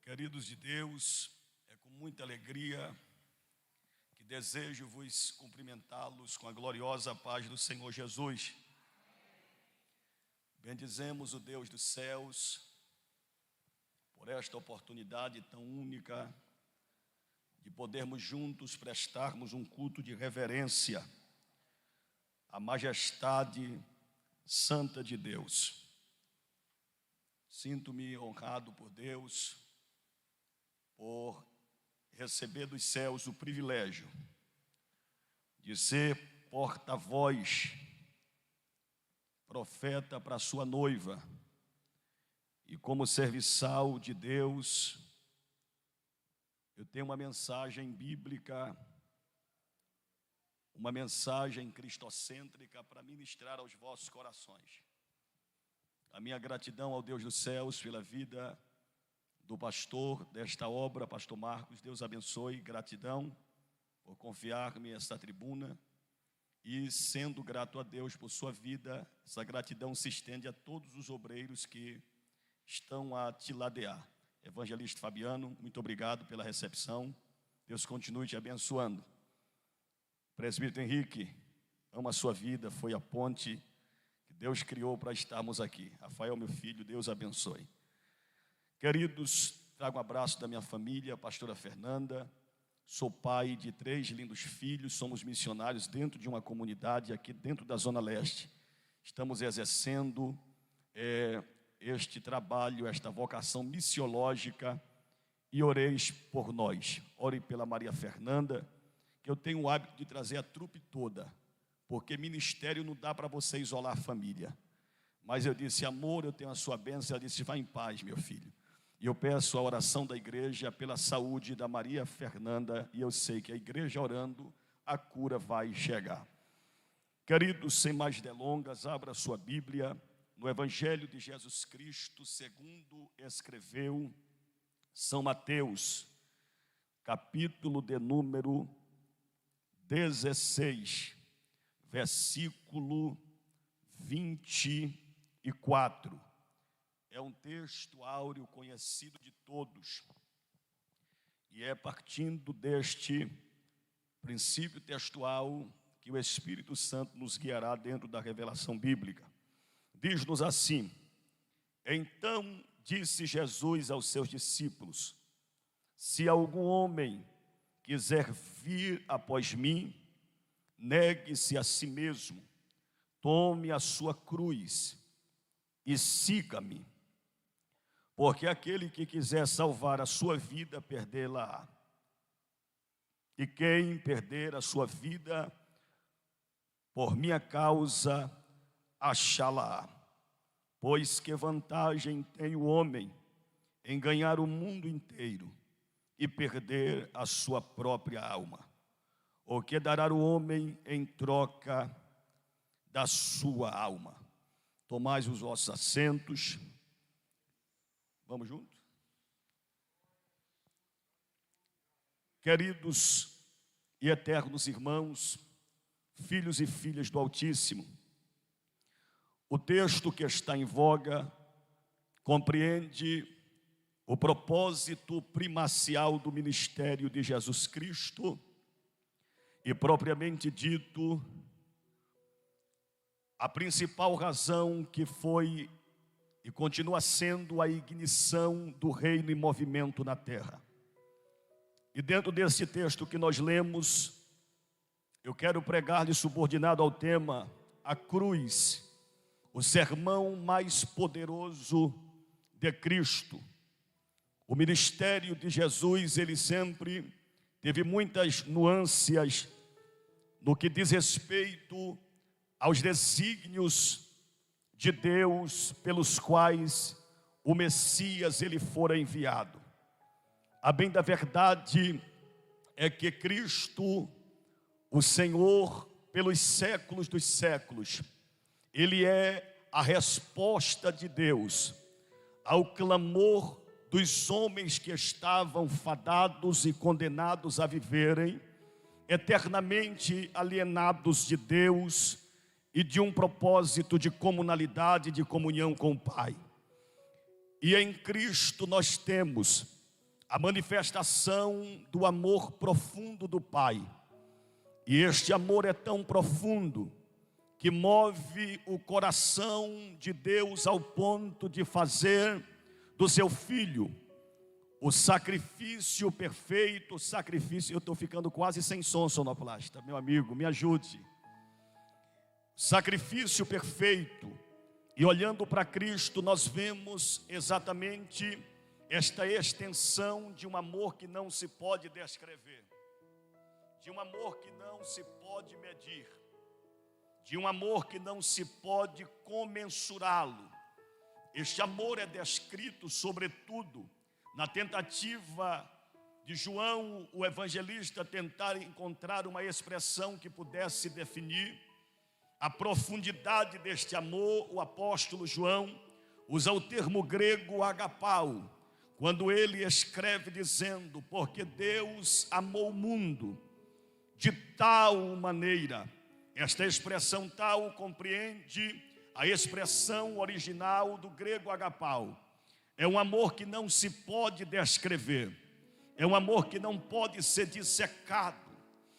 Queridos de Deus, é com muita alegria que desejo vos cumprimentá-los com a gloriosa paz do Senhor Jesus. Bendizemos o Deus dos céus por esta oportunidade tão única de podermos juntos prestarmos um culto de reverência à majestade santa de Deus. Sinto-me honrado por Deus por receber dos céus o privilégio de ser porta-voz, profeta para a sua noiva, e como serviçal de Deus, eu tenho uma mensagem bíblica, uma mensagem cristocêntrica para ministrar aos vossos corações. A minha gratidão ao Deus dos céus pela vida do pastor desta obra, pastor Marcos. Deus abençoe, gratidão por confiar-me esta tribuna, e sendo grato a Deus por sua vida, essa gratidão se estende a todos os obreiros que estão a te ladear. Evangelista Fabiano, muito obrigado pela recepção, Deus continue te abençoando. Presbítero Henrique, amo a sua vida, foi a ponte que Deus criou para estarmos aqui. Rafael, meu filho, Deus abençoe. Queridos, trago um abraço da minha família, a pastora Fernanda. Sou pai de 3 lindos filhos, somos missionários dentro de uma comunidade aqui dentro da Zona Leste. Estamos exercendo este trabalho, esta vocação missiológica, e oreis por nós. Ore pela Maria Fernanda, que eu tenho o hábito de trazer a trupe toda, porque ministério não dá para você isolar a família. Mas eu disse, amor, eu tenho a sua bênção. Ela disse, vá em paz, meu filho. E eu peço a oração da igreja pela saúde da Maria Fernanda, e eu sei que a igreja orando, a cura vai chegar. Queridos, sem mais delongas, abra sua Bíblia no Evangelho de Jesus Cristo, segundo escreveu São Mateus, capítulo de número 16, versículo 24. É um texto áureo conhecido de todos, e é partindo deste princípio textual que o Espírito Santo nos guiará dentro da revelação bíblica. Diz-nos assim: então disse Jesus aos seus discípulos: se algum homem quiser vir após mim, negue-se a si mesmo, tome a sua cruz e siga-me. Porque aquele que quiser salvar a sua vida, perdê-la-á. E quem perder a sua vida por minha causa, achá-la-á. Pois que vantagem tem o homem em ganhar o mundo inteiro e perder a sua própria alma? O que dará o homem em troca da sua alma? Tomai os vossos assentos. Vamos juntos? Queridos e eternos irmãos, filhos e filhas do Altíssimo, o texto que está em voga compreende o propósito primacial do ministério de Jesus Cristo e, propriamente dito, a principal razão que foi e continua sendo a ignição do reino em movimento na terra. E dentro desse texto que nós lemos, eu quero pregar-lhe subordinado ao tema a cruz, o sermão mais poderoso de Cristo. O ministério de Jesus, ele sempre teve muitas nuances no que diz respeito aos desígnios de Deus pelos quais o Messias ele fora enviado. A bem da verdade é que Cristo, o Senhor, pelos séculos dos séculos, ele é a resposta de Deus ao clamor dos homens que estavam fadados e condenados a viverem eternamente alienados de Deus e de um propósito de comunalidade, de comunhão com o Pai. E em Cristo nós temos a manifestação do amor profundo do Pai. E este amor é tão profundo que move o coração de Deus ao ponto de fazer do seu Filho o sacrifício perfeito, eu estou ficando quase sem som, sonoplasta, meu amigo, me ajude. Sacrifício perfeito. E olhando para Cristo, nós vemos exatamente esta extensão de um amor que não se pode descrever, de um amor que não se pode medir, de um amor que não se pode comensurá-lo. Este amor é descrito, sobretudo, na tentativa de João, o evangelista, tentar encontrar uma expressão que pudesse definir a profundidade deste amor. O apóstolo João usa o termo grego agapau, quando ele escreve dizendo: porque Deus amou o mundo de tal maneira. Esta expressão tal compreende a expressão original do grego agapau. É um amor que não se pode descrever, é um amor que não pode ser dissecado,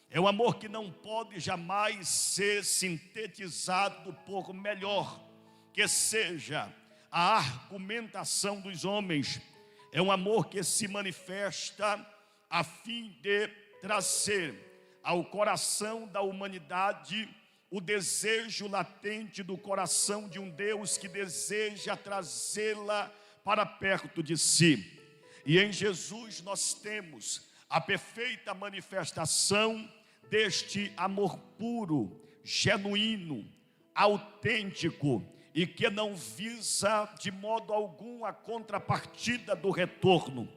é um amor que não pode jamais ser sintetizado, por melhor que seja a argumentação dos homens. É um amor que se manifesta a fim de trazer ao coração da humanidade o desejo latente do coração de um Deus que deseja trazê-la para perto de si. E em Jesus nós temos a perfeita manifestação deste amor puro, genuíno, autêntico, e que não visa de modo algum a contrapartida do retorno.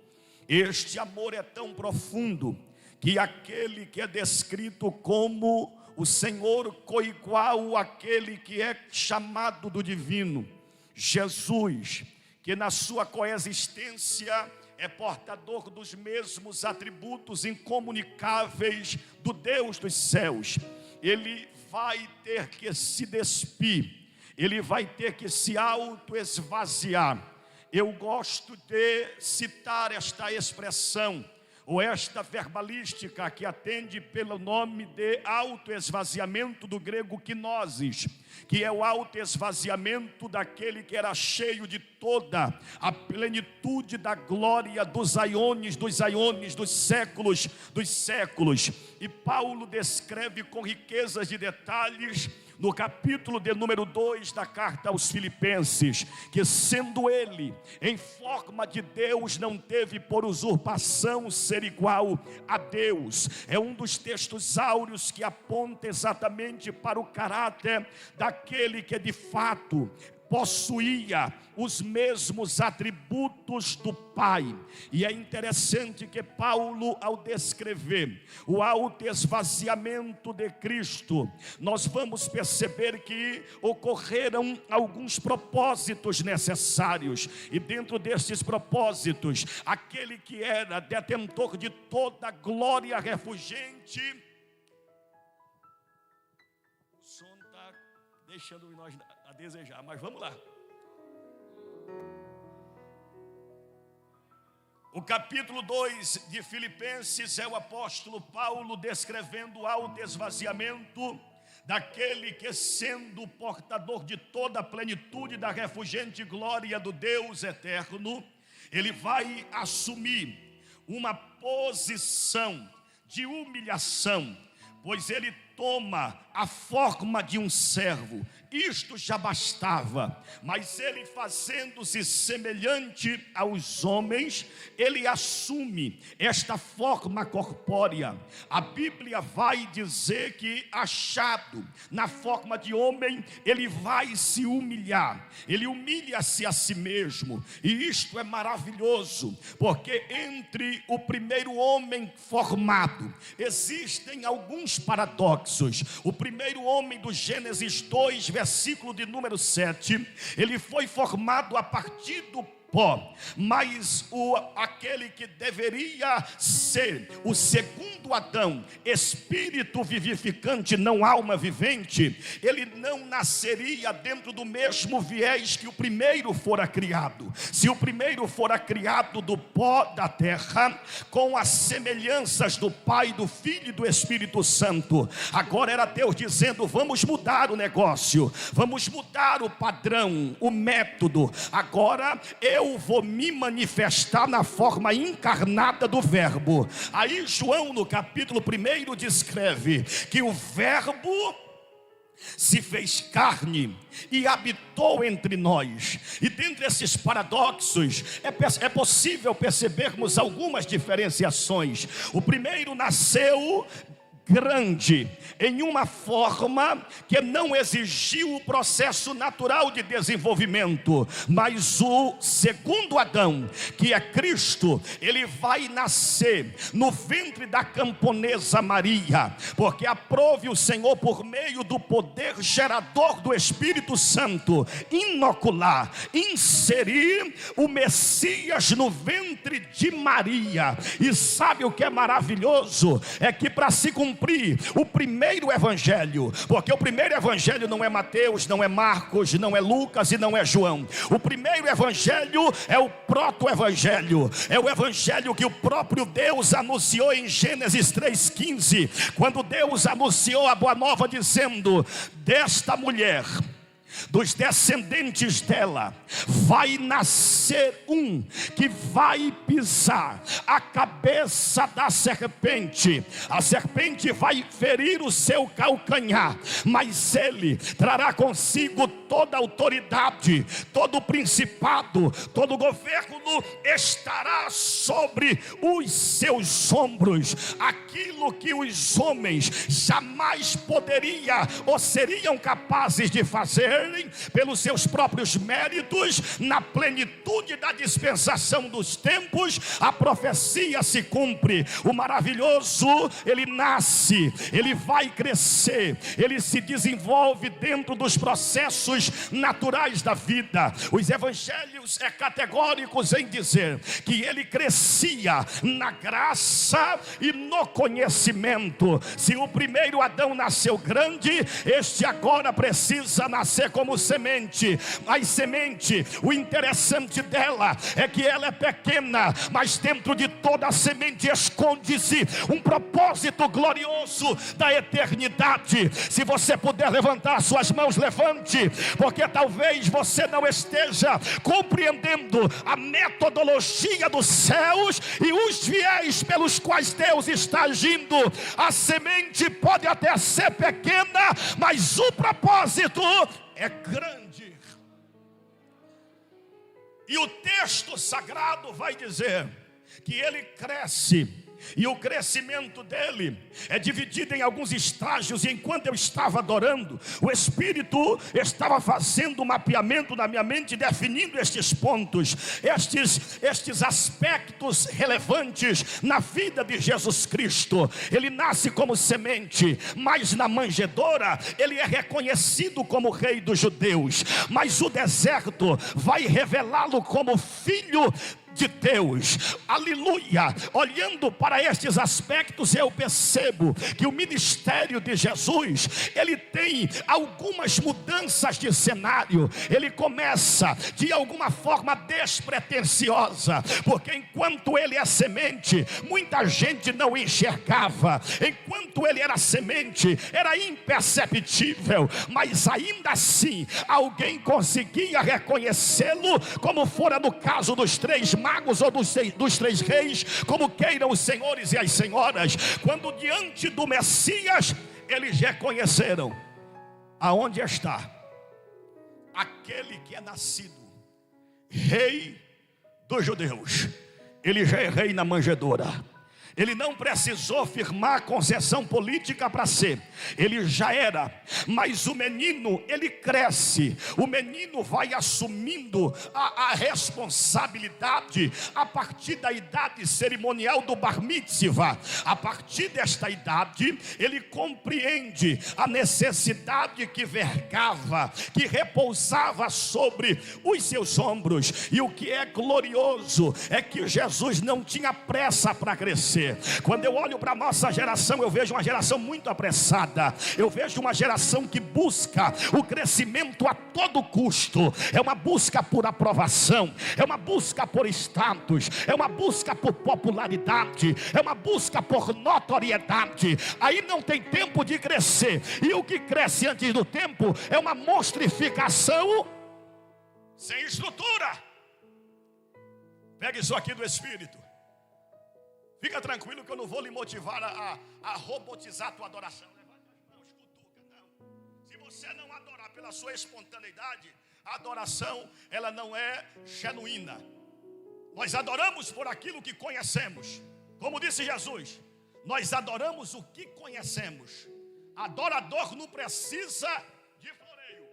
Este amor é tão profundo que aquele que é descrito como o Senhor coigual àquele que é chamado do divino, Jesus, que na sua coexistência é portador dos mesmos atributos incomunicáveis do Deus dos céus, ele vai ter que se despir, ele vai ter que se auto-esvaziar. Eu gosto de citar esta expressão, ou esta verbalística, que atende pelo nome de autoesvaziamento, do grego kenosis, que é o autoesvaziamento daquele que era cheio de toda a plenitude da glória dos aiones, dos séculos dos séculos. E Paulo descreve com riquezas de detalhes, no capítulo de número 2 da carta aos Filipenses, que sendo ele em forma de Deus, não teve por usurpação ser igual a Deus. É um dos textos áureos que aponta exatamente para o caráter daquele que de fato possuía os mesmos atributos do Pai. E é interessante que Paulo, ao descrever o autoesvaziamento de Cristo, nós vamos perceber que ocorreram alguns propósitos necessários, e dentro destes propósitos, aquele que era detentor de toda glória refulgente, o som está deixando nós a desejar, mas vamos lá. O capítulo 2 de Filipenses é o apóstolo Paulo descrevendo o autoesvaziamento daquele que, sendo portador de toda a plenitude da refulgente glória do Deus eterno, ele vai assumir uma posição de humilhação, pois ele toma a forma de um servo. Isto já bastava, mas ele, fazendo-se semelhante aos homens, ele assume esta forma corpórea. A Bíblia vai dizer que, achado na forma de homem, ele vai se humilhar, ele humilha-se a si mesmo. E isto é maravilhoso, porque entre o primeiro homem formado existem alguns paradoxos. O primeiro homem do Gênesis 2, versículo de número 7, ele foi formado a partir do pó, mas aquele que deveria ser o segundo Adão, espírito vivificante, não alma vivente, ele não nasceria dentro do mesmo viés que o primeiro fora criado. Se o primeiro fora criado do pó da terra, com as semelhanças do Pai, do Filho e do Espírito Santo, agora era Deus dizendo: vamos mudar o negócio, vamos mudar o padrão, o método. Agora eu vou me manifestar na forma encarnada do verbo. Aí João no capítulo 1 descreve que o verbo se fez carne e habitou entre nós. E dentre esses paradoxos é possível percebermos algumas diferenciações. O primeiro nasceu grande, em uma forma que não exigiu o processo natural de desenvolvimento, mas o segundo Adão, que é Cristo, ele vai nascer no ventre da camponesa Maria, porque aprove o Senhor, por meio do poder gerador do Espírito Santo, inocular, inserir o Messias no ventre de Maria. E sabe o que é maravilhoso? É que para se cumprir o primeiro evangelho, porque o primeiro evangelho não é Mateus, não é Marcos, não é Lucas e não é João. O primeiro evangelho é o proto-evangelho, é o evangelho que o próprio Deus anunciou em Gênesis 3,15, quando Deus anunciou a boa nova dizendo: desta mulher, dos descendentes dela, vai nascer um que vai pisar a cabeça da serpente. A serpente vai ferir o seu calcanhar, mas ele trará consigo toda a autoridade, todo o principado, todo o governo estará sobre os seus ombros. Aquilo que os homens jamais poderiam ou seriam capazes de fazer pelos seus próprios méritos, na plenitude da dispensação dos tempos, a profecia se cumpre. O maravilhoso, ele nasce, ele vai crescer, ele se desenvolve dentro dos processos naturais da vida. Os evangelhos categóricos em dizer que ele crescia na graça e no conhecimento. Se o primeiro Adão nasceu grande, este agora precisa nascer como semente. Mas semente, o interessante dela é que ela é pequena, mas dentro de toda a semente esconde-se um propósito glorioso da eternidade. Se você puder levantar suas mãos, levante, porque talvez você não esteja compreendendo a metodologia dos céus e os viés pelos quais Deus está agindo. A semente pode até ser pequena, mas o propósito é grande. E o texto sagrado vai dizer que ele cresce, e o crescimento dele é dividido em alguns estágios. E enquanto eu estava adorando, o Espírito estava fazendo um mapeamento na minha mente, definindo estes pontos, estes aspectos relevantes na vida de Jesus Cristo. Ele nasce como semente, mas na manjedoura ele é reconhecido como rei dos judeus, mas o deserto vai revelá-lo como filho de Deus. Aleluia. Olhando para estes aspectos, eu percebo que o ministério de Jesus, ele tem algumas mudanças de cenário. Ele começa de alguma forma despretensiosa, porque enquanto ele é semente, muita gente não enxergava. Enquanto ele era semente, era imperceptível, mas ainda assim alguém conseguia reconhecê-lo, como fora no caso dos 3 magos ou dos 3 reis, como queiram os senhores e as senhoras, quando diante do Messias eles reconheceram: aonde está aquele que é nascido rei dos judeus? Ele já é rei na manjedoura, Ele não precisou firmar concessão política para ser, ele já era. Mas o menino, ele cresce, o menino vai assumindo a responsabilidade a partir da idade cerimonial do bar mitzvah. A partir desta idade, ele compreende a necessidade que vergava, que repousava sobre os seus ombros. E o que é glorioso é que Jesus não tinha pressa para crescer. Quando eu olho para a nossa geração, eu vejo uma geração muito apressada. Eu vejo uma geração que busca o crescimento a todo custo. É uma busca por aprovação, é uma busca por status, é uma busca por popularidade, é uma busca por notoriedade. Aí não tem tempo de crescer. E o que cresce antes do tempo é uma monstrificação sem estrutura. Pega isso aqui do Espírito. Fica tranquilo que eu não vou lhe motivar a robotizar a tua adoração. Levanta as mãos, cutuca, não. Se você não adorar pela sua espontaneidade, a adoração, ela não é genuína. Nós adoramos por aquilo que conhecemos. Como disse Jesus, nós adoramos o que conhecemos. Adorador não precisa de floreio.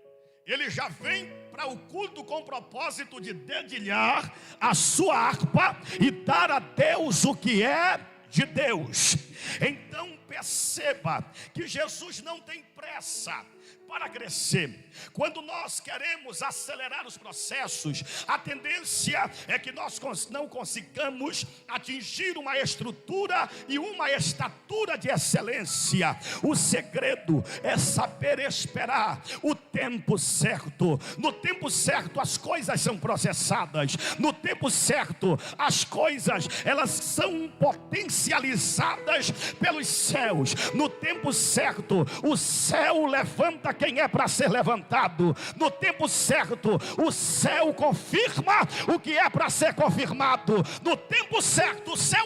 Ele já vem para o culto com o propósito de dedilhar a sua harpa e dar a Deus o que é de Deus. Então perceba que Jesus não tem pressa para crescer. Quando nós queremos acelerar os processos, a tendência é que nós não consigamos atingir uma estrutura e uma estatura de excelência. O segredo é saber esperar o tempo certo. No tempo certo as coisas são processadas. No tempo certo as coisas, elas são potencializadas pelos céus. No tempo certo o céu levanta quem é para ser levantado. No tempo certo o céu confirma o que é para ser confirmado. No tempo certo o céu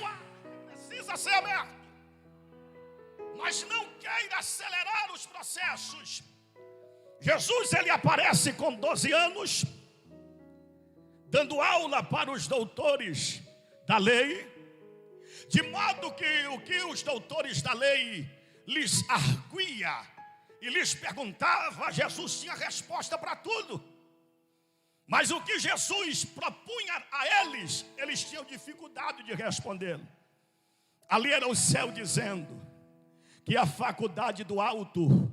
precisa ser aberto. Mas não queira acelerar os processos. Jesus, ele aparece com 12 anos, dando aula para os doutores da lei, de modo que o que os doutores da lei lhes arguia e lhes perguntava, Jesus tinha resposta para tudo. Mas o que Jesus propunha a eles, eles tinham dificuldade de responder. Ali era o céu dizendo que a faculdade do alto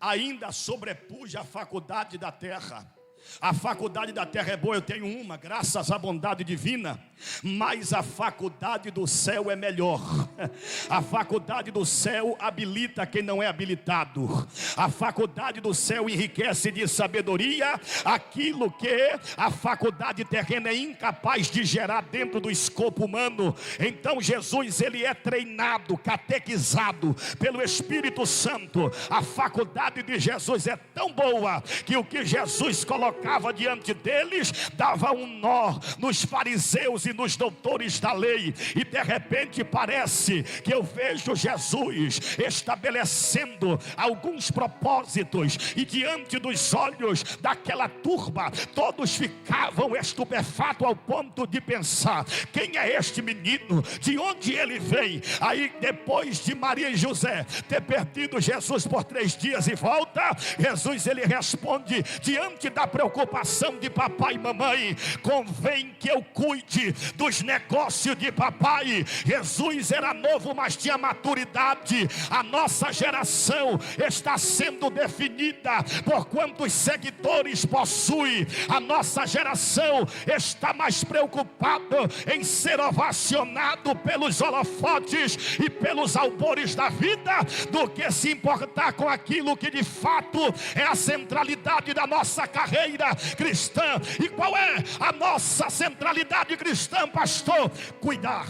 ainda sobrepuja a faculdade da terra. A faculdade da terra é boa, eu tenho uma, graças à bondade divina. Mas a faculdade do céu é melhor. A faculdade do céu habilita quem não é habilitado. A faculdade do céu enriquece de sabedoria aquilo que a faculdade terrena é incapaz de gerar dentro do escopo humano. Então Jesus, ele é treinado, catequizado pelo Espírito Santo. A faculdade de Jesus é tão boa que o que Jesus colocava diante deles dava um nó nos fariseus e nos doutores da lei. E de repente parece que eu vejo Jesus estabelecendo alguns propósitos, e diante dos olhos daquela turba, todos ficavam estupefatos ao ponto de pensar: quem é este menino? De onde ele vem? Aí depois de Maria e José ter perdido Jesus por 3 dias e volta, Jesus, ele responde diante da preocupação de papai e mamãe: convém que eu cuide dos negócios de papai. Jesus era novo, mas tinha maturidade. A nossa geração está sendo definida por quantos seguidores possui. A nossa geração está mais preocupada em ser ovacionado pelos holofotes e pelos albores da vida do que se importar com aquilo que de fato é a centralidade da nossa carreira cristã. E qual é a nossa centralidade cristã, pastor? Cuidar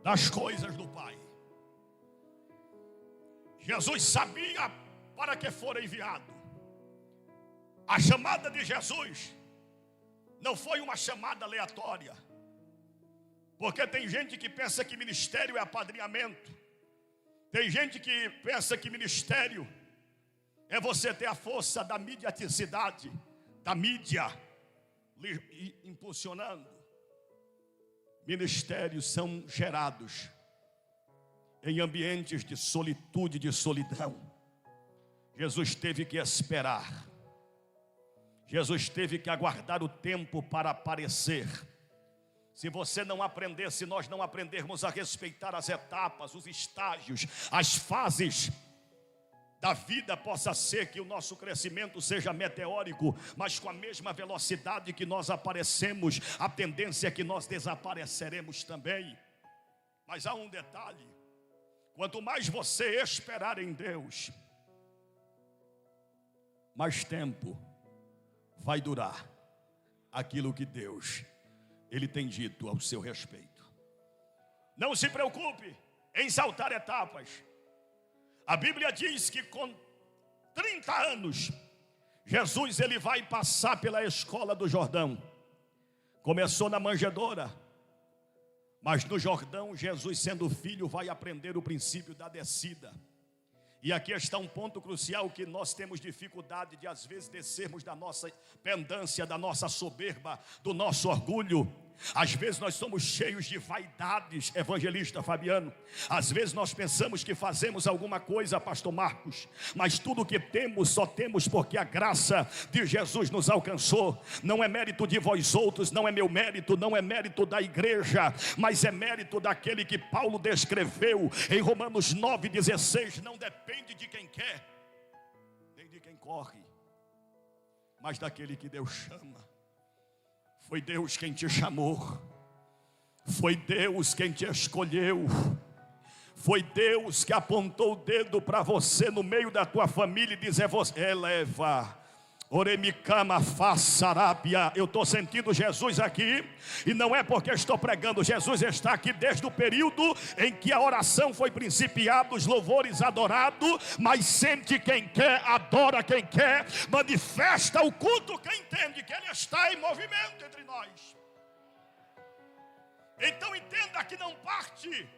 das coisas do Pai. Jesus sabia para que fora enviado. A chamada de Jesus não foi uma chamada aleatória, porque tem gente que pensa que ministério é apadrinhamento. Tem gente que pensa que ministério é você ter a força da mediaticidade, da mídia lhe impulsionando. ministérios são gerados em ambientes de solitude, de solidão. Jesus teve que esperar. Jesus teve que aguardar o tempo para aparecer. Se você não aprender, se nós não aprendermos a respeitar as etapas, os estágios, as fases da vida, possa ser que o nosso crescimento seja meteórico, mas com a mesma velocidade que nós aparecemos, a tendência é que nós desapareceremos também. Mas há um detalhe: quanto mais você esperar em Deus, mais tempo vai durar aquilo que Deus, Ele tem dito ao seu respeito. Não se preocupe em saltar etapas. A Bíblia diz que com 30 anos, Jesus ele vai passar pela escola do Jordão. Começou na manjedoura, mas no Jordão, Jesus sendo filho vai aprender o princípio da descida. E aqui está um ponto crucial que nós temos dificuldade de às vezes descermos da nossa pendância, da nossa soberba, do nosso orgulho. Às vezes nós somos cheios de vaidades, evangelista Fabiano. Às vezes nós pensamos que fazemos alguma coisa, pastor Marcos, mas tudo que temos, só temos porque a graça de Jesus nos alcançou. Não é mérito de vós outros, não é meu mérito, não é mérito da igreja, mas é mérito daquele que Paulo descreveu em Romanos 9,16. Não depende de quem quer, nem de quem corre, mas daquele que Deus chama. Foi Deus quem te chamou, foi Deus quem te escolheu, foi Deus que apontou o dedo para você no meio da tua família e dizer: você eleva. Oremicama façarápia. Eu estou sentindo Jesus aqui, e não é porque estou pregando. Jesus está aqui desde o período em que a oração foi principiada, os louvores adorados. Mas sente quem quer, adora quem quer, manifesta o culto quem entende que Ele está em movimento entre nós. Então entenda que não parte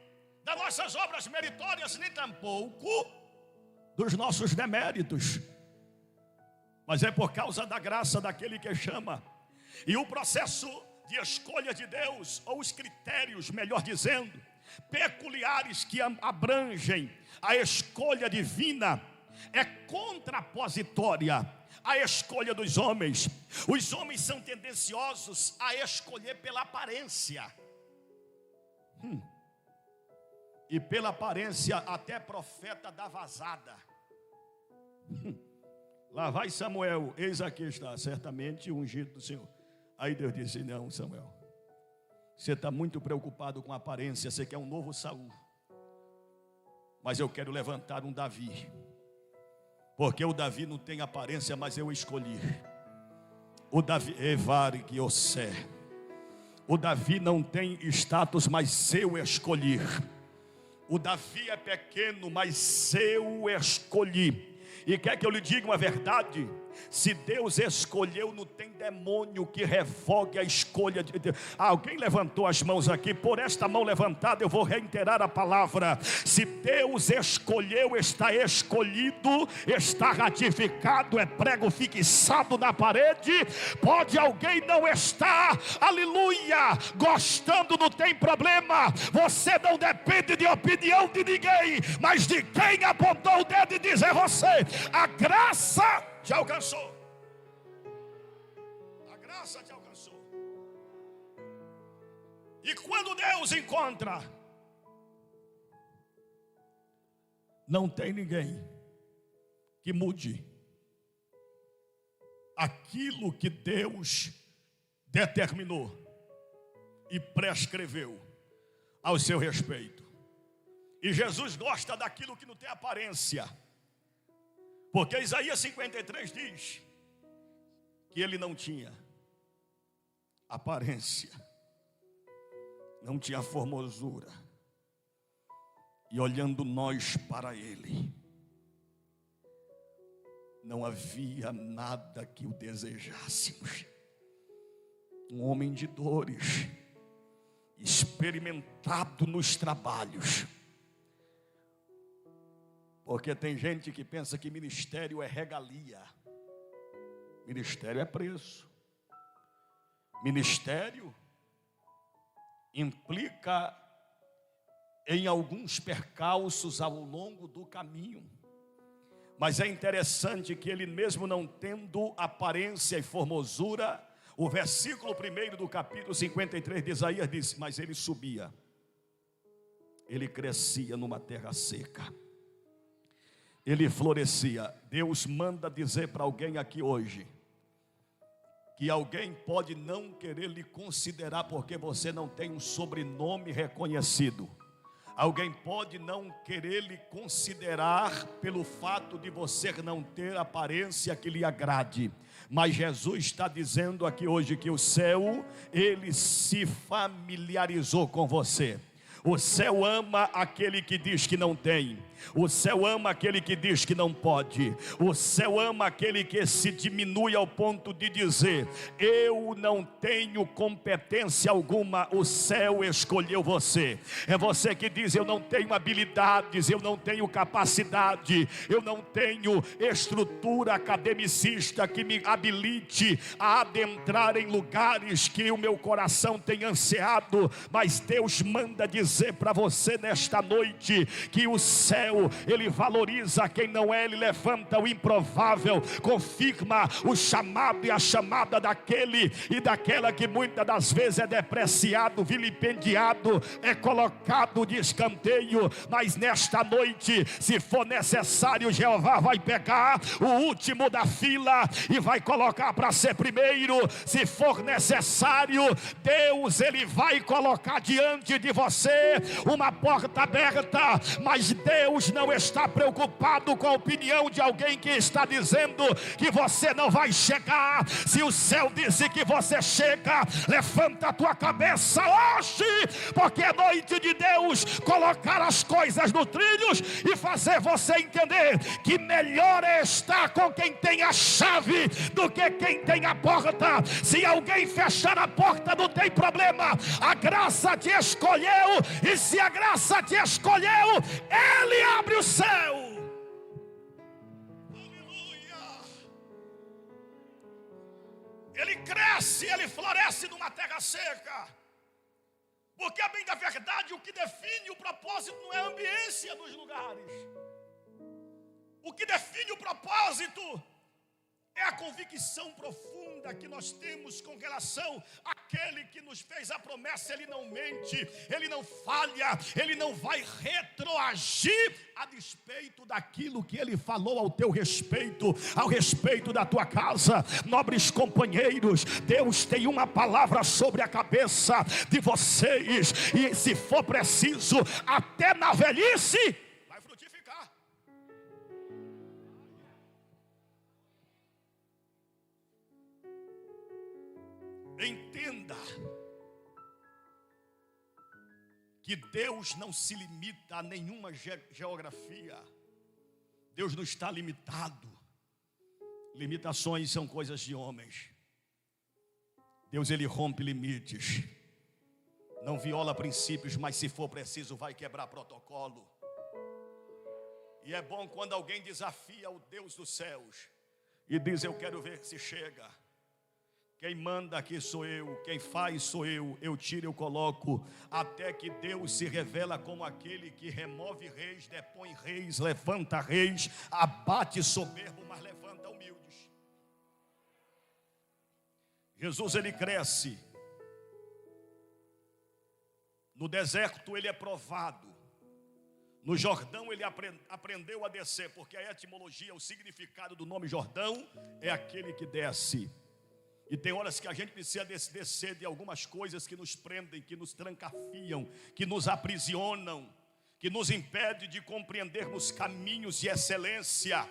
das nossas obras meritórias, nem tampouco dos nossos deméritos, mas é por causa da graça daquele que chama. E o processo de escolha de Deus, ou os critérios, melhor dizendo, peculiares que abrangem a escolha divina, é contrapositória à escolha dos homens. Os homens são tendenciosos a escolher pela aparência. E pela aparência até profeta dá vazada. Lá vai Samuel, eis aqui está, certamente ungido do Senhor. Aí Deus disse: não, Samuel, você está muito preocupado com a aparência, você quer um novo Saul, mas eu quero levantar um Davi, porque o Davi não tem aparência, mas eu escolhi. O Davi, o Davi não tem status, mas eu escolhi. O Davi é pequeno, mas eu escolhi. E quer que eu lhe diga uma verdade? Se Deus escolheu, não tem demônio que revogue a escolha de Deus. Alguém levantou as mãos aqui? Por esta mão levantada eu vou reiterar a palavra. Se Deus escolheu, está escolhido, está ratificado, é prego fixado na parede. Pode alguém não estar, aleluia, gostando, não tem problema. Você não depende de opinião de ninguém, mas de quem apontou o dedo e diz: é você. A graça te alcançou. A graça te alcançou. E quando Deus encontra, não tem ninguém que mude aquilo que Deus determinou e prescreveu ao seu respeito. E Jesus gosta daquilo que não tem aparência, porque Isaías 53 diz que ele não tinha aparência, não tinha formosura, e olhando nós para ele, não havia nada que o desejássemos. Um homem de dores, experimentado nos trabalhos. Porque tem gente que pensa que ministério é regalia. Ministério é preço. Ministério implica em alguns percalços ao longo do caminho. Mas é interessante que ele mesmo não tendo aparência e formosura, o versículo 1 do capítulo 53 de Isaías diz: mas ele subia, ele crescia numa terra seca, ele florescia. Deus manda dizer para alguém aqui hoje, que alguém pode não querer lhe considerar porque você não tem um sobrenome reconhecido. Alguém pode não querer lhe considerar pelo fato de você não ter aparência que lhe agrade. Mas Jesus está dizendo aqui hoje que o céu, ele se familiarizou com você. O céu ama aquele que diz que não tem. O céu ama aquele que diz que não pode. O céu ama aquele que se diminui ao ponto de dizer: eu não tenho competência alguma. O céu escolheu você. É você que diz: eu não tenho habilidades, eu não tenho capacidade, eu não tenho estrutura academicista que me habilite a adentrar em lugares que o meu coração tem ansiado. Mas Deus manda dizer para você nesta noite que o céu, ele valoriza quem não é, ele levanta o improvável, confirma o chamado e a chamada daquele e daquela que muitas das vezes é depreciado, vilipendiado, é colocado de escanteio. Mas nesta noite, se for necessário, Jeová vai pegar o último da fila e vai colocar para ser primeiro. Se for necessário, Deus, ele vai colocar diante de você uma porta aberta. Mas Deus não está preocupado com a opinião de alguém que está dizendo que você não vai chegar. Se o céu disse que você chega, levanta a tua cabeça hoje, porque é noite de Deus colocar as coisas no trilhos e fazer você entender que melhor é estar com quem tem a chave do que quem tem a porta. Se alguém fechar a porta, não tem problema, a graça te escolheu, e se a graça te escolheu, ele abre o céu. Aleluia. Ele cresce, ele floresce numa terra seca. Porque a bem da verdade, o que define o propósito não é a ambiência dos lugares. O que define o propósito é a convicção profunda que nós temos com relação àquele que nos fez a promessa. Ele não mente, ele não falha, ele não vai retroagir a despeito daquilo que ele falou ao teu respeito, ao respeito da tua casa. Nobres companheiros, Deus tem uma palavra sobre a cabeça de vocês, e se for preciso, até na velhice vai frutificar. Entenda que Deus não se limita a nenhuma geografia. Deus não está limitado. Limitações são coisas de homens. Deus, ele rompe limites. Não viola princípios, mas se for preciso vai quebrar protocolo. E é bom quando alguém desafia o Deus dos céus e diz: eu quero ver se chega. Quem manda aqui sou eu, quem faz sou eu tiro, eu coloco, até que Deus se revela como aquele que remove reis, depõe reis, levanta reis, abate soberbo, mas levanta humildes. Jesus, ele cresce. No deserto ele é provado. No Jordão ele aprendeu a descer, porque a etimologia, o significado do nome Jordão é aquele que desce. E tem horas que a gente precisa descer de algumas coisas que nos prendem, que nos trancafiam, que nos aprisionam, que nos impede de compreendermos caminhos de excelência.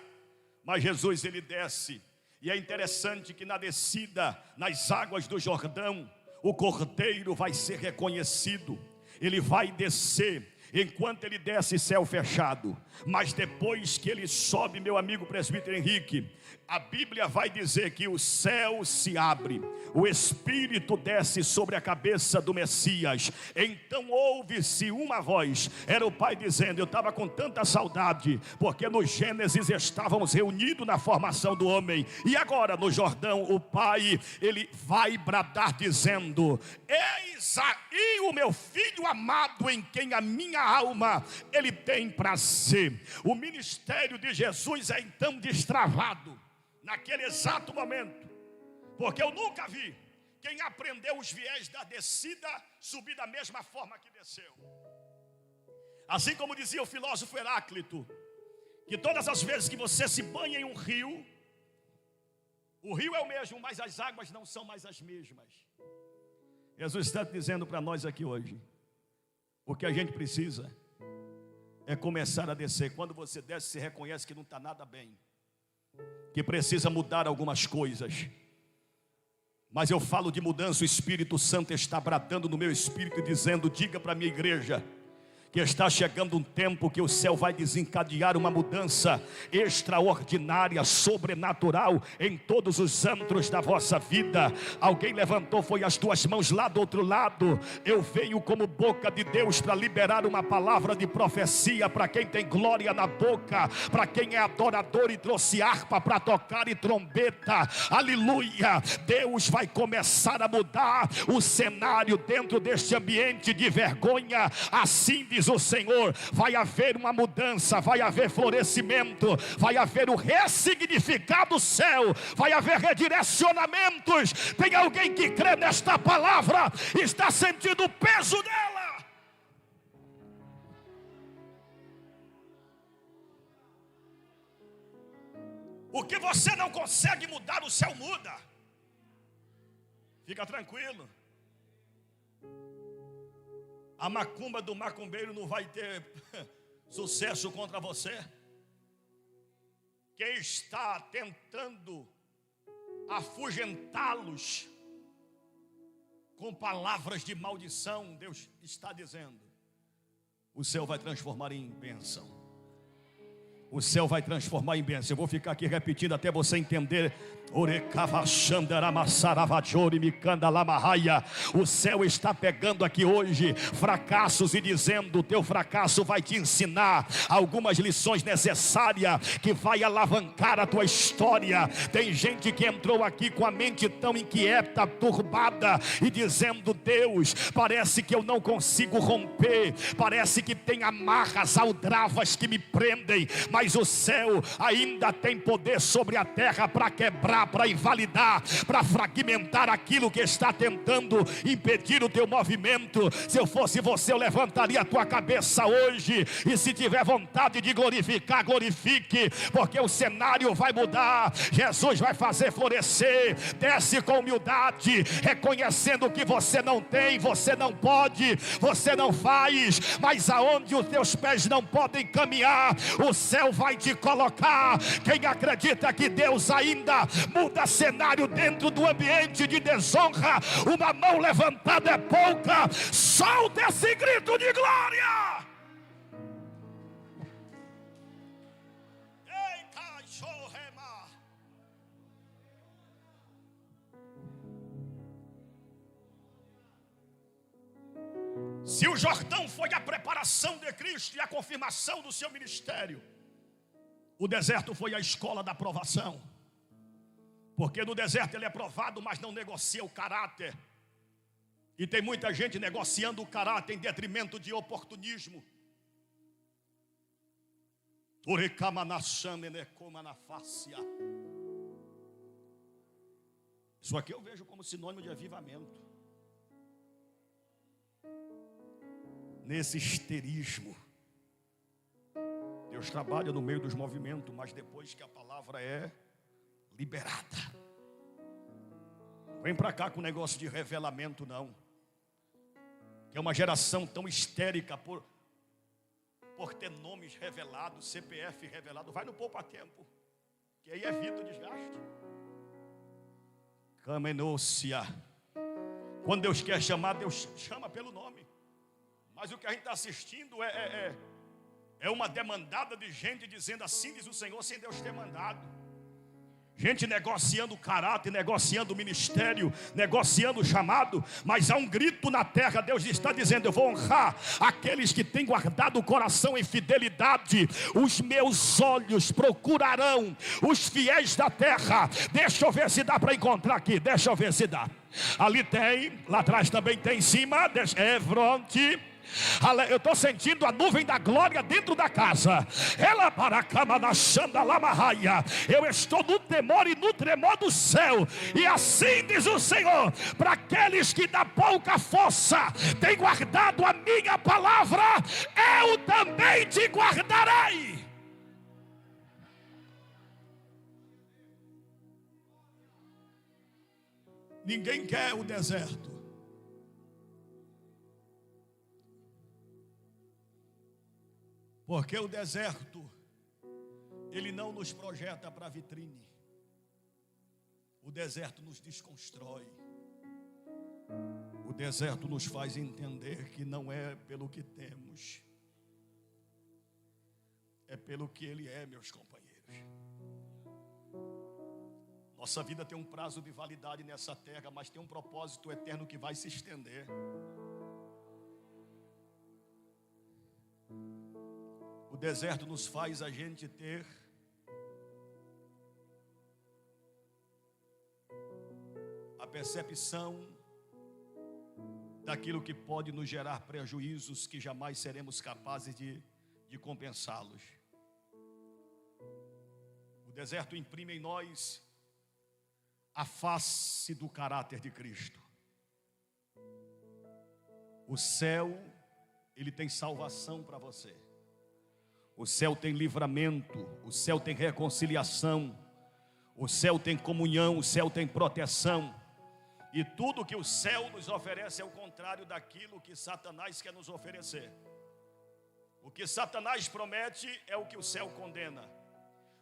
Mas Jesus, ele desce. E é interessante que na descida, nas águas do Jordão, o Cordeiro vai ser reconhecido. Ele vai descer. enquanto ele desce, céu fechado. Mas depois que ele sobe, meu amigo presbítero Henrique, a Bíblia vai dizer que o céu se abre, o Espírito desce sobre a cabeça do Messias. Então ouve-se uma voz, era o Pai dizendo: eu estava com tanta saudade, porque no Gênesis estávamos reunidos na formação do homem, e agora no Jordão o Pai, ele vai bradar dizendo: eis aí o meu filho amado, em quem a minha alma ele tem prazer. O ministério de Jesus é então destravado naquele exato momento, porque eu nunca vi quem aprendeu os viés da descida subir da mesma forma que desceu. Assim como dizia o filósofo Heráclito, que todas as vezes que você se banha em um rio, o rio é o mesmo, mas as águas não são mais as mesmas. Jesus está dizendo para nós aqui hoje, o que a gente precisa é começar a descer. Quando você desce, você reconhece que não está nada bem, que precisa mudar algumas coisas. Mas eu falo de mudança, o Espírito Santo está bradando no meu espírito e dizendo: diga para a minha igreja que está chegando um tempo que o céu vai desencadear uma mudança extraordinária, sobrenatural, em todos os âmbitos da vossa vida. Alguém levantou, foi as tuas mãos lá do outro lado. Eu venho como boca de Deus para liberar uma palavra de profecia para quem tem glória na boca, para quem é adorador e trouxe harpa para tocar e trombeta. Aleluia! Deus vai começar a mudar o cenário dentro deste ambiente de vergonha. Assim diz o Senhor: vai haver uma mudança, vai haver florescimento, vai haver o ressignificar do céu, vai haver redirecionamentos. Tem alguém que crê nesta palavra, está sentindo o peso dela? O que você não consegue mudar, o céu muda. Fica tranquilo. A macumba do macumbeiro não vai ter sucesso contra você. Quem está tentando afugentá-los com palavras de maldição, Deus está dizendo: o céu vai transformar em bênção. O céu vai transformar em bênção. Eu vou ficar aqui repetindo até você entender. O céu está pegando aqui hoje fracassos e dizendo: o teu fracasso vai te ensinar algumas lições necessárias que vai alavancar a tua história. Tem gente que entrou aqui com a mente tão inquieta, turbada, e dizendo: Deus, parece que eu não consigo romper, parece que tem amarras aldravas que me prendem, mas o céu ainda tem poder sobre a terra para quebrar, para invalidar, para fragmentar aquilo que está tentando impedir o teu movimento. Se eu fosse você, eu levantaria a tua cabeça hoje, e se tiver vontade de glorificar, glorifique, porque o cenário vai mudar. Jesus vai fazer florescer. Desce com humildade, reconhecendo que você não tem, você não pode, você não faz, mas aonde os teus pés não podem caminhar, o céu vai te colocar. Quem acredita que Deus ainda muda cenário dentro do ambiente de desonra, uma mão levantada é pouca. Solta esse grito de glória. Se o Jordão foi a preparação de Cristo e a confirmação do seu ministério, o deserto foi a escola da provação. Porque no deserto ele é provado, mas não negocia o caráter. E tem muita gente negociando o caráter em detrimento de oportunismo. Isso aqui eu vejo como sinônimo de avivamento. Nesse histerismo, Deus trabalha no meio dos movimentos, mas depois que a palavra é liberada, vem para cá com o negócio de revelamento não, que é uma geração tão histérica por ter nomes revelados, CPF revelado. Vai no Poupa Tempo, que aí evita o desgaste. Camenôcia. Quando Deus quer chamar, Deus chama pelo nome. Mas o que a gente está assistindo é uma demandada de gente dizendo assim diz o Senhor, sem Deus ter mandado. Gente negociando o caráter, negociando o ministério, negociando o chamado. Mas há um grito na terra, Deus está dizendo: eu vou honrar aqueles que têm guardado o coração em fidelidade. Os meus olhos procurarão os fiéis da terra. Deixa eu ver se dá para encontrar aqui, deixa eu ver se dá. Ali tem, lá atrás também tem em cima, Evronte. Eu estou sentindo a nuvem da glória dentro da casa. Ela para a cama na chanda lamarraia. Eu estou no temor e no tremor do céu. E assim diz o Senhor: para aqueles que da pouca força têm guardado a minha palavra, eu também te guardarei. Ninguém quer o deserto. Porque o deserto, ele não nos projeta para a vitrine. O deserto nos desconstrói. O deserto nos faz entender que não é pelo que temos, é pelo que Ele é, meus companheiros. Nossa vida tem um prazo de validade nessa terra, mas tem um propósito eterno que vai se estender. O deserto nos faz a gente ter a percepção daquilo que pode nos gerar prejuízos que jamais seremos capazes de compensá-los. O deserto imprime em nós a face do caráter de Cristo. O céu, ele tem salvação para você. O céu tem livramento, o céu tem reconciliação, o céu tem comunhão, o céu tem proteção. E tudo que o céu nos oferece é o contrário daquilo que Satanás quer nos oferecer. O que Satanás promete é o que o céu condena.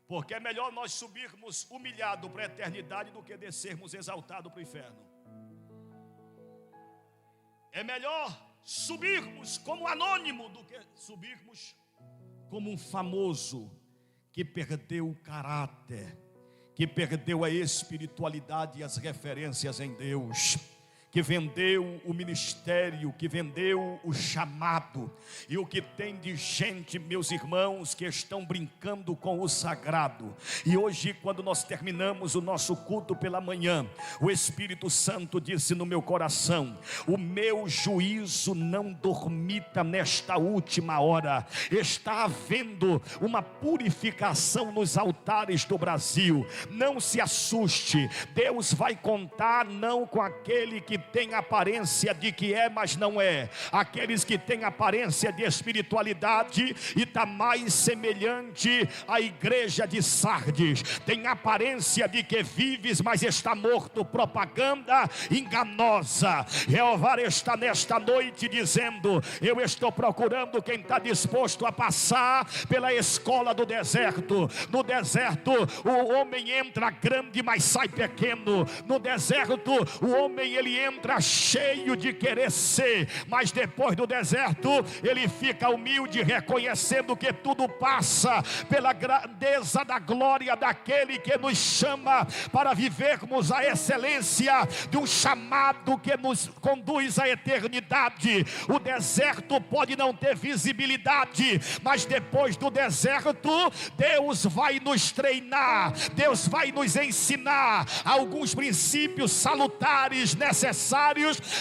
Porque é melhor nós subirmos humilhado para a eternidade do que descermos exaltado para o inferno. É melhor subirmos como anônimo do que subirmos como um famoso que perdeu o caráter, que perdeu a espiritualidade e as referências em Deus, que vendeu o ministério, que vendeu o chamado. E o que tem de gente, meus irmãos, que estão brincando com o sagrado. E hoje, quando nós terminamos o nosso culto pela manhã, o Espírito Santo disse no meu coração: o meu juízo não dormita nesta última hora. Está havendo uma purificação nos altares do Brasil. Não se assuste, Deus vai contar não com aquele que tem aparência de que é, mas não é. Aqueles que têm aparência de espiritualidade e está mais semelhante à igreja de Sardes. Tem aparência de que vives, mas está morto. Propaganda enganosa. Jeová está nesta noite dizendo: eu estou procurando quem está disposto a passar pela escola do deserto. No deserto o homem entra grande, mas sai pequeno. No deserto o homem ele entra cheio de querer ser, mas depois do deserto ele fica humilde, reconhecendo que tudo passa pela grandeza da glória daquele que nos chama para vivermos a excelência de um chamado que nos conduz à eternidade. O deserto pode não ter visibilidade, mas depois do deserto Deus vai nos treinar, Deus vai nos ensinar alguns princípios salutares necessários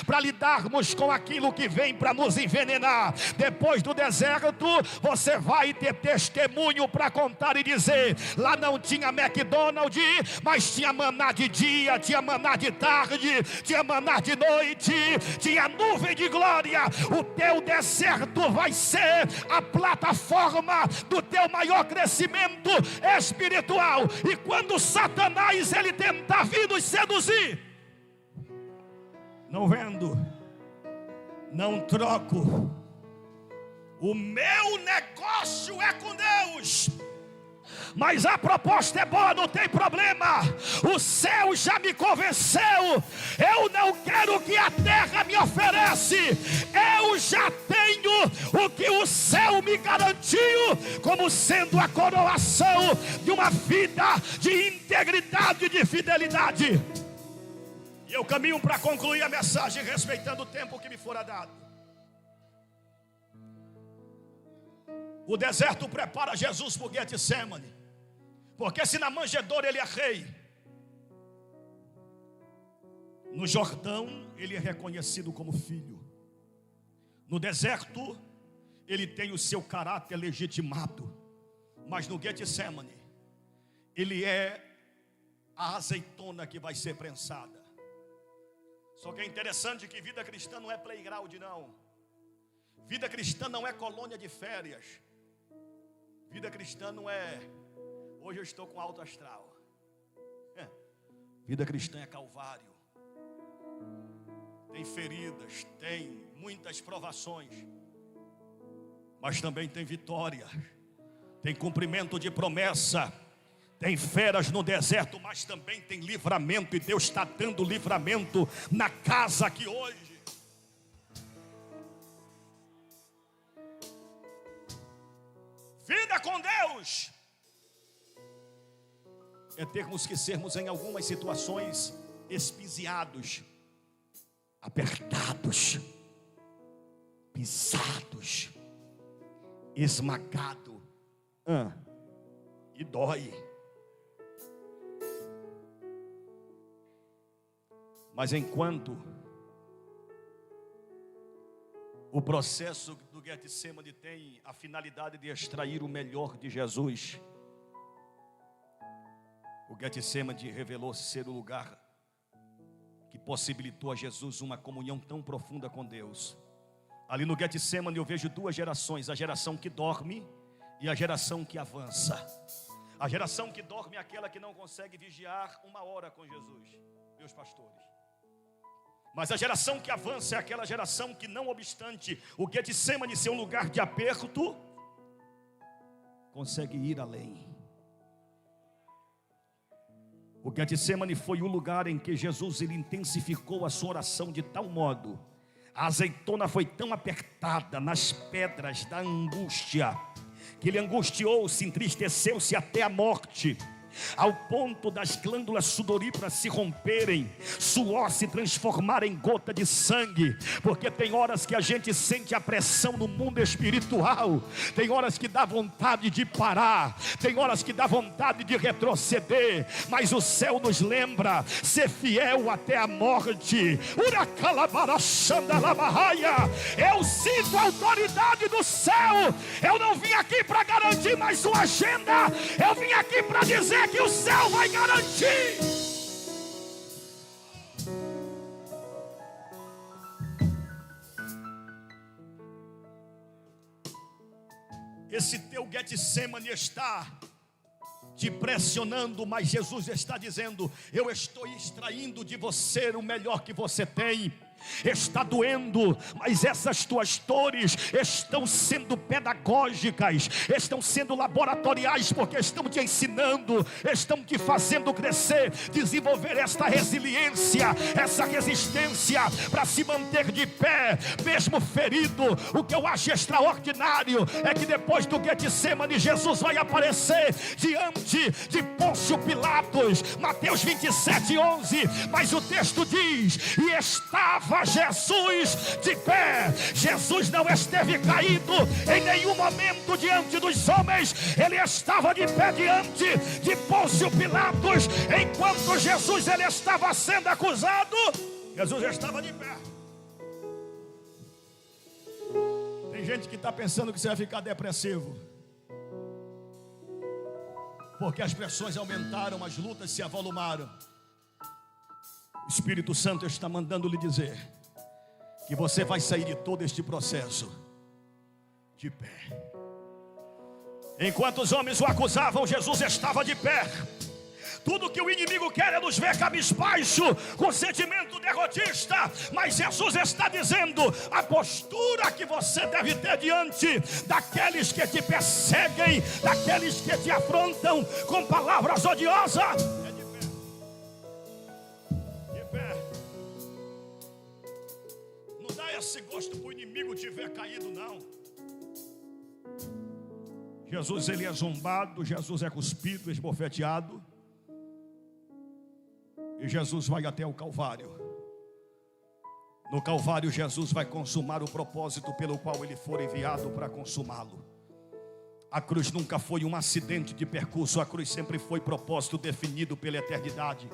para lidarmos com aquilo que vem para nos envenenar. Depois do deserto você vai ter testemunho para contar e dizer: lá não tinha McDonald's, mas tinha maná de dia, tinha maná de tarde, tinha maná de noite, tinha nuvem de glória. O teu deserto vai ser a plataforma do teu maior crescimento espiritual. E quando Satanás ele tentar vir nos seduzir, não vendo, não troco, o meu negócio é com Deus. Mas a proposta é boa, não tem problema. O céu já me convenceu. Eu não quero o que a terra me oferece. Eu já tenho o que o céu me garantiu, como sendo a coroação de uma vida de integridade e de fidelidade. E eu caminho para concluir a mensagem, respeitando o tempo que me fora dado. O deserto prepara Jesus para o Getsemane. Porque se na manjedoura ele é rei, no Jordão ele é reconhecido como filho. No deserto ele tem o seu caráter legitimado. Mas no Getsemane ele é a azeitona que vai ser prensada. Só que é interessante que vida cristã não é playground, não. Vida cristã não é colônia de férias. Vida cristã não é hoje eu estou com alto astral. Vida cristã é calvário. Tem feridas, tem muitas provações, mas também tem vitória, tem cumprimento de promessa. Tem feras no deserto, mas também tem livramento. E Deus está dando livramento na casa aqui hoje. Vida com Deus é termos que sermos em algumas situações espiziados, apertados, pisados, esmagado, e dói. Mas enquanto o processo do Getsemane tem a finalidade de extrair o melhor de Jesus, o Getsemane revelou ser o lugar que possibilitou a Jesus uma comunhão tão profunda com Deus. Ali no Getsemane eu vejo duas gerações: a geração que dorme e a geração que avança. A geração que dorme é aquela que não consegue vigiar 1 hora com Jesus, meus pastores. Mas a geração que avança é aquela geração que, não obstante o Getsemane ser um lugar de aperto, consegue ir além. O Getsemane foi o lugar em que Jesus ele intensificou a sua oração de tal modo. A azeitona foi tão apertada nas pedras da angústia, que ele angustiou-se, entristeceu-se até a morte, ao ponto das glândulas sudoríparas se romperem, suor se transformar em gota de sangue. Porque tem horas que a gente sente a pressão no mundo espiritual, tem horas que dá vontade de parar, tem horas que dá vontade de retroceder, mas o céu nos lembra: ser fiel até a morte. Eu sinto a autoridade do céu. Eu não vim aqui para garantir mais uma agenda, eu vim aqui para dizer que o céu vai garantir. Esse teu Getsemane está te pressionando, mas Jesus está dizendo: eu estou extraindo de você o melhor que você tem. Está doendo, mas essas tuas dores estão sendo pedagógicas, estão sendo laboratoriais, porque estão te ensinando, estão te fazendo crescer, desenvolver esta resiliência, essa resistência para se manter de pé, mesmo ferido. O que eu acho extraordinário é que depois do Getsemane, Jesus vai aparecer diante de Pôncio Pilatos, Mateus 27:11, mas o texto diz: e estava Jesus de pé. Jesus não esteve caído em nenhum momento diante dos homens, ele estava de pé diante de Pôncio Pilatos. Enquanto Jesus ele estava sendo acusado, Jesus estava de pé. Tem gente que está pensando que você vai ficar depressivo, porque as pressões aumentaram, as lutas se avolumaram. O Espírito Santo está mandando lhe dizer que você vai sair de todo este processo de pé. Enquanto os homens o acusavam, Jesus estava de pé. Tudo que o inimigo quer é nos ver cabisbaixo, com sentimento derrotista. Mas Jesus está dizendo: a postura que você deve ter diante daqueles que te perseguem, daqueles que te afrontam com palavras odiosas, é de pé. De pé. Não dá esse gosto para o inimigo te ver caído, não. Jesus, ele é zombado, Jesus é cuspido, esbofeteado, e Jesus vai até o Calvário. No Calvário, Jesus vai consumar o propósito pelo qual ele for enviado para consumá-lo. A cruz nunca foi um acidente de percurso, a cruz sempre foi propósito definido pela eternidade.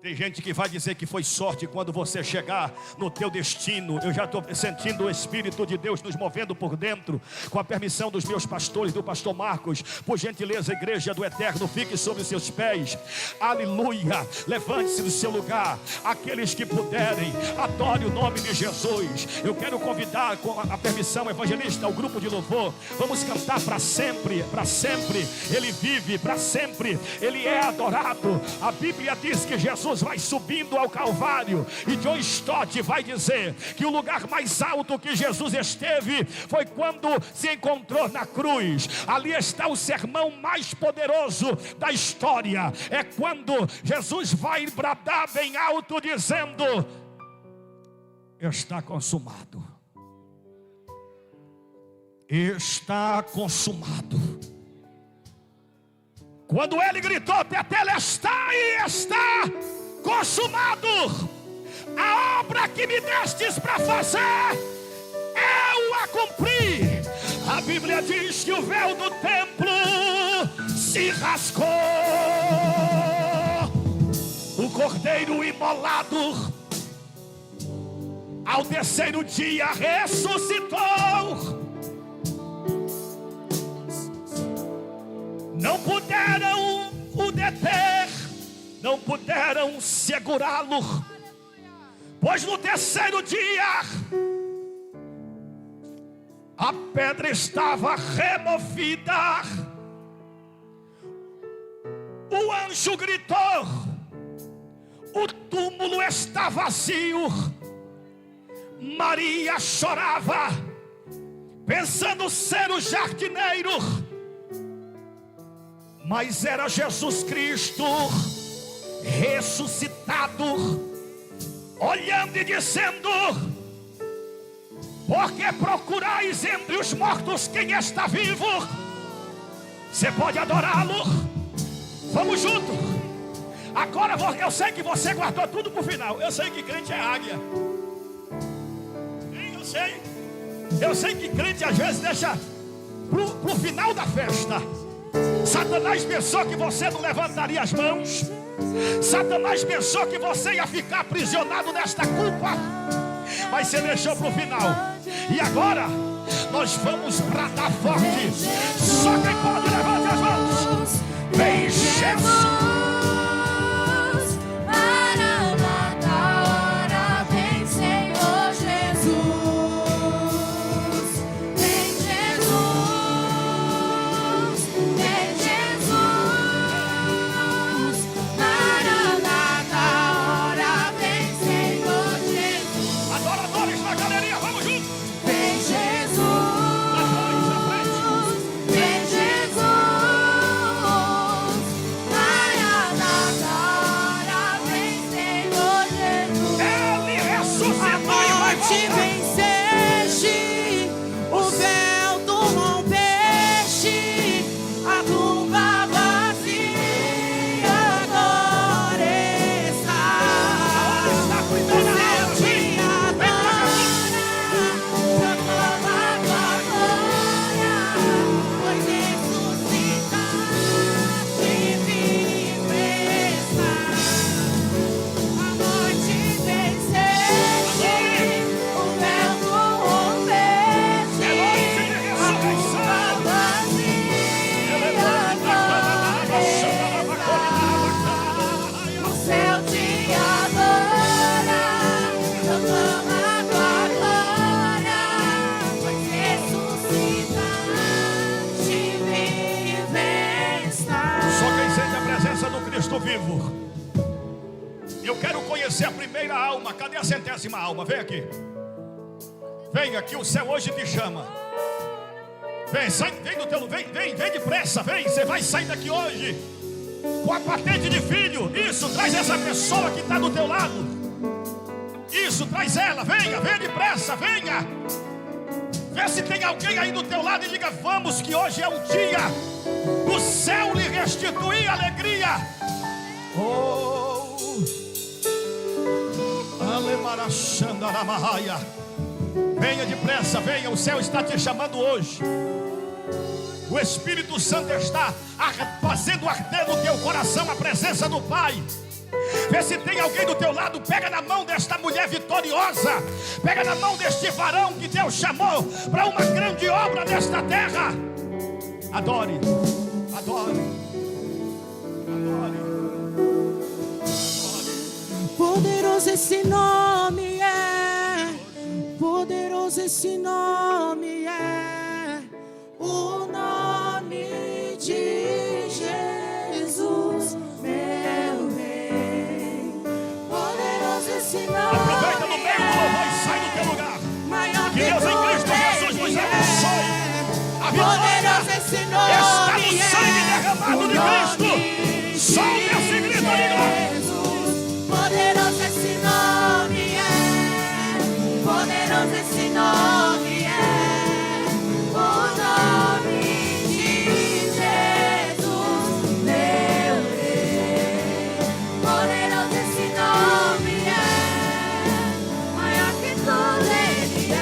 Tem gente que vai dizer que foi sorte quando você chegar no teu destino. Eu já estou sentindo o Espírito de Deus nos movendo por dentro. Com a permissão dos meus pastores, do pastor Marcos, por gentileza, igreja do Eterno, fique sobre os seus pés. Aleluia, levante-se do seu lugar. Aqueles que puderem, adore o nome de Jesus. Eu quero convidar, com a permissão evangelista, o grupo de louvor. Vamos cantar para sempre, para sempre. Ele vive, para sempre ele é adorado. A Bíblia diz que Jesus vai subindo ao Calvário, e John Stott vai dizer que o lugar mais alto que Jesus esteve foi quando se encontrou na cruz. Ali está o sermão mais poderoso da história. É quando Jesus vai bradar bem alto dizendo: está consumado. Está consumado. Quando ele gritou: tetelestai, está consumado. A obra que me destes para fazer, eu a cumpri. A Bíblia diz que o véu do templo se rasgou. O cordeiro imolado ao terceiro dia ressuscitou. Não puderam o deter, não puderam segurá-lo, pois no terceiro dia a pedra estava removida. O anjo gritou: o túmulo está vazio. Maria chorava, pensando ser o jardineiro, mas era Jesus Cristo ressuscitado, olhando e dizendo: por que procurais entre os mortos quem está vivo? Você pode adorá-lo? Vamos junto. Agora eu sei que você guardou tudo para o final. Eu sei que crente é águia. Eu sei que crente às vezes deixa para o final da festa. Satanás pensou que você não levantaria as mãos. Satanás pensou que você ia ficar aprisionado nesta culpa, mas você deixou para o final. E agora nós vamos bradar forte. Só quem pode, levante as mãos. Vem Jesus. Vem Jesus, Eu quero conhecer a primeira alma. Cadê a 100ª alma? Vem aqui. Vem aqui, o céu hoje te chama. Vem, sai, vem do teu, vem depressa, vem. Você vai sair daqui hoje com a patente de filho. Isso, traz essa pessoa que está do teu lado. Isso, traz ela, venha depressa, venha. Vê se tem alguém aí do teu lado e diga: vamos, que hoje é o dia do céu lhe restituir alegria. Oh, Alemarachandaramahaya. Venha depressa, venha, o céu está te chamando hoje. O Espírito Santo está fazendo arder no teu coração a presença do Pai. Vê se tem alguém do teu lado. Pega na mão desta mulher vitoriosa. Pega na mão deste varão que Deus chamou para uma grande obra nesta terra. Adore, adore, adore, adore. Poderoso esse nome é, poderoso esse nome é, o nome de Jesus, meu Rei. Poderoso esse nome. Aproveita no meio do louvor e sai do teu lugar. Que Deus em Cristo Jesus nos abençoe. A vitória está no sangue derramado de Cristo. Solte esse grito de glória. Poderoso esse nome é, poderoso esse nome é, o nome de Jesus, meu Rei. Poderoso esse nome é, maior que tudo ele é.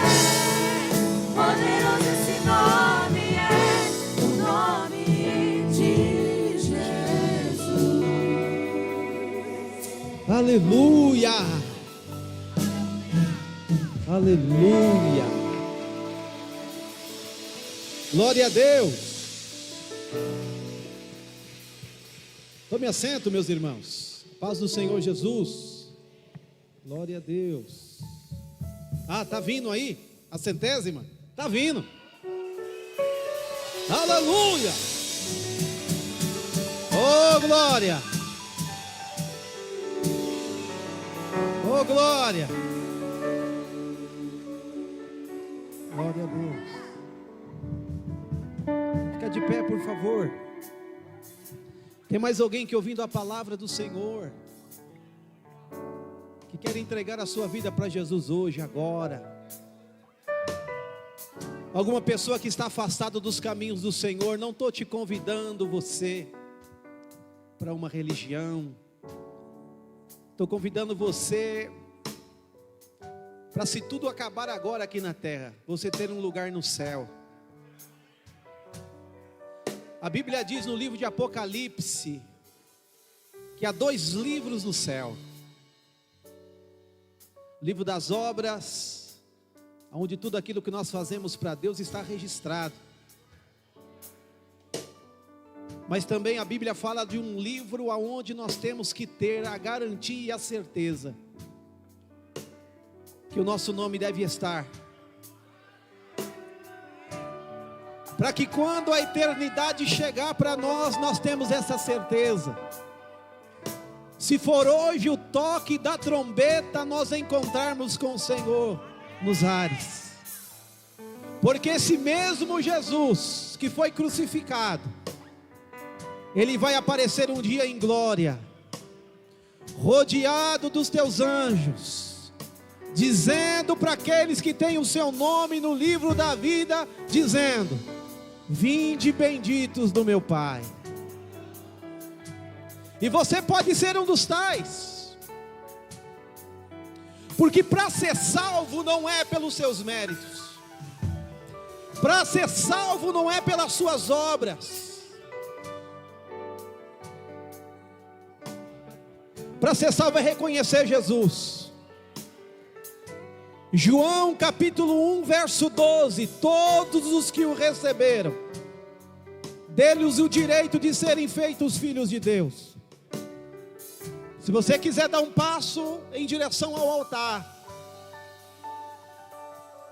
Poderoso esse nome é, o nome de Jesus. Aleluia, aleluia, glória a Deus. Tome assento, meus irmãos. Paz do Senhor Jesus. Glória a Deus. Ah, tá vindo aí a 100ª? Tá vindo. Aleluia. Oh, glória. Oh, glória. Glória a Deus. Fica de pé, por favor. Tem mais alguém que ouvindo a palavra do Senhor, que quer entregar a sua vida para Jesus hoje, agora? Alguma pessoa que está afastada dos caminhos do Senhor? Não estou te convidando você para uma religião. Estou convidando você para, se tudo acabar agora aqui na terra, você ter um lugar no céu. A Bíblia diz no livro de Apocalipse que há 2 livros no céu: o livro das obras, onde tudo aquilo que nós fazemos para Deus está registrado. Mas também a Bíblia fala de um livro onde nós temos que ter a garantia e a certeza que o nosso nome deve estar, para que quando a eternidade chegar para nós, nós temos essa certeza. Se for hoje o toque da trombeta, nós encontrarmos com o Senhor nos ares, porque esse mesmo Jesus que foi crucificado, Ele vai aparecer um dia em glória, rodeado dos teus anjos, dizendo para aqueles que têm o seu nome no livro da vida, dizendo: vinde benditos do meu Pai. E você pode ser um dos tais, porque para ser salvo não é pelos seus méritos, para ser salvo não é pelas suas obras. Para ser salvo é reconhecer Jesus. João capítulo 1 verso 12: todos os que o receberam, dê-lhes o direito de serem feitos filhos de Deus. Se você quiser dar um passo em direção ao altar,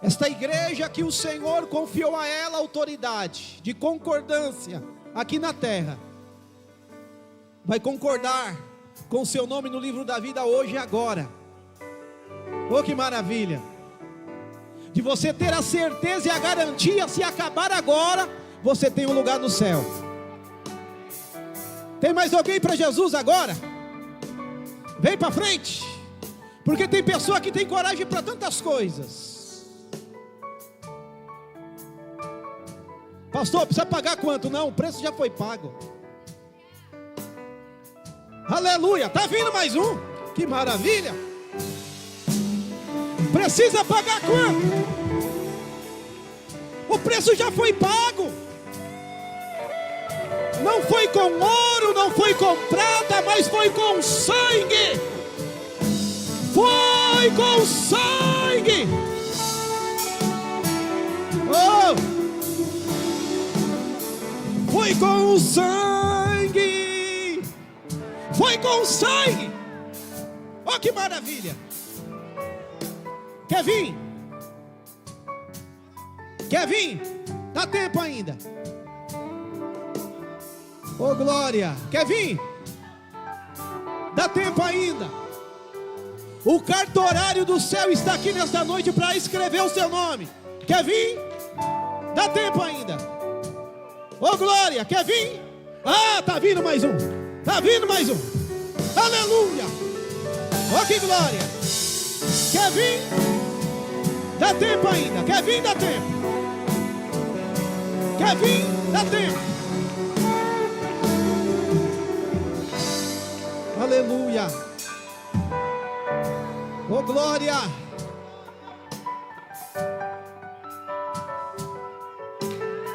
esta igreja que o Senhor confiou a ela a autoridade de concordância aqui na terra, vai concordar com o seu nome no livro da vida hoje e agora. Oh, que maravilha! De você ter a certeza e a garantia, se acabar agora, você tem um lugar no céu. Tem mais alguém para Jesus agora? Vem para frente, porque tem pessoa que tem coragem para tantas coisas. Pastor, precisa pagar quanto? Não, o preço já foi pago. Aleluia, está vindo mais um. Que maravilha. Precisa pagar quanto? O preço já foi pago. Não foi com ouro, não foi com prata, mas foi com sangue. Foi com sangue. Oh! Foi com sangue. Foi com sangue. Oh, que maravilha. Quer vir? Quer vir? Dá tempo ainda. Oh, glória. Quer vir? Dá tempo ainda. O cartorário do céu está aqui nesta noite para escrever o seu nome. Quer vir? Dá tempo ainda. Oh, glória. Quer vir? Ah, tá vindo mais um. Tá vindo mais um. Aleluia. Oh, que glória. Quer vir? Dá tempo ainda. Quer vir? Dá tempo. Quer vir? Dá tempo. Aleluia. Oh, glória.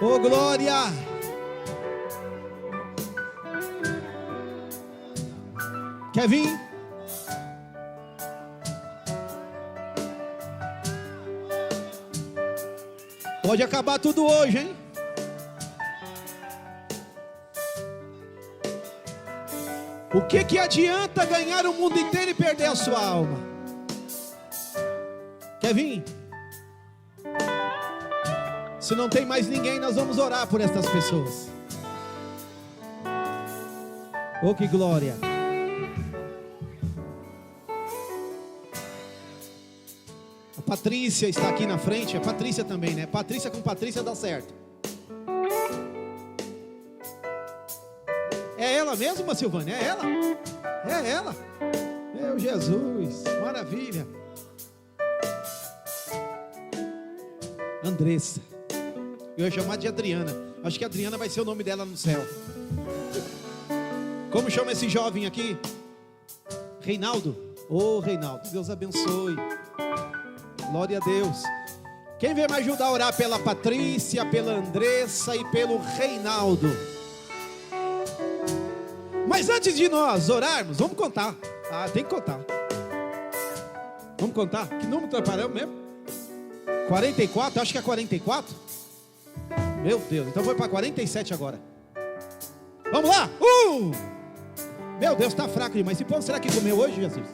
Oh, glória. Quer vir? Pode acabar tudo hoje, hein? O que adianta ganhar o mundo inteiro e perder a sua alma? Quer vir? Se não tem mais ninguém, nós vamos orar por estas pessoas. Oh, que glória! A Patrícia está aqui na frente. A Patrícia também, né? Patrícia com Patrícia dá certo. É ela mesmo, Silvânia? É ela? É ela? Meu Jesus, maravilha. Andressa. Eu ia chamar de Adriana. Acho que Adriana vai ser o nome dela no céu. Como chama esse jovem aqui? Reinaldo. Ô, Reinaldo, Deus abençoe. Glória a Deus. Quem vem me ajudar a orar pela Patrícia, pela Andressa e pelo Reinaldo? Mas antes de nós orarmos, vamos contar. Ah, tem que contar. Vamos contar. Que número preparamos mesmo? 44, acho que é 44. Meu Deus, então foi para 47 agora. Vamos lá. Meu Deus, está fraco demais. Esse povo será que comeu hoje, Jesus?